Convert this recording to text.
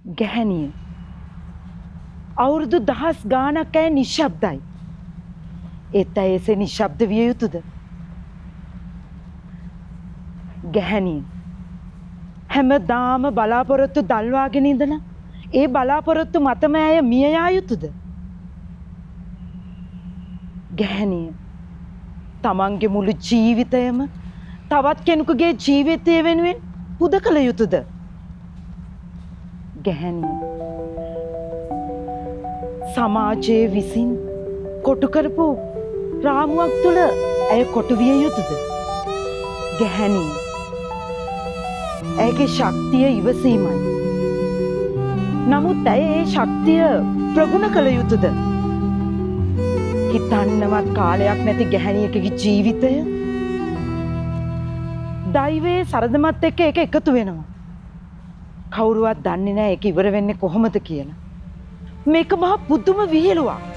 ගැහැණිය අවුරුදු දහස් ගානක් ඇය නිශ්ශබ්දයි. ඒත් ඇය එසේ නිශ්ශබ්ද විය යුතුද? ගැහැණිය හැමදාම බලාපොරොත්තු දල්වාගෙන ඉඳලා ඒ බලාපොරොත්තු මතම ඇය මිය යා යුතුද? ගැහැණිය තමන්ගේ මුළු ජීවිතයම තවත් කෙනෙකුගේ ජීවිතය වෙනුවෙන් පුද කළ යුතුද? ගැහැණිය සමාජයේ විසින් කොටු කරපු රාමුවක් තුළ ඇය කොටු විය යුතුද? ගැහැණිය ඇයගේ ශක්තිය ඉවසීමයි. නමුත් ඇය ඒ ශක්තිය ප්‍රගුණ කළ යුතුද? හිතන්නවත් කාලයක් නැති ගැහැණියකගේ ජීවිතය දෛවයේ සරදමත් එක්ක ඒක එකතු වෙනවා. කවුරුවත් දන්නේ නැහැ ඒක ඉවර වෙන්නේ කොහොමද කියලා. මේක මහා පුදුම විහිළුවක්.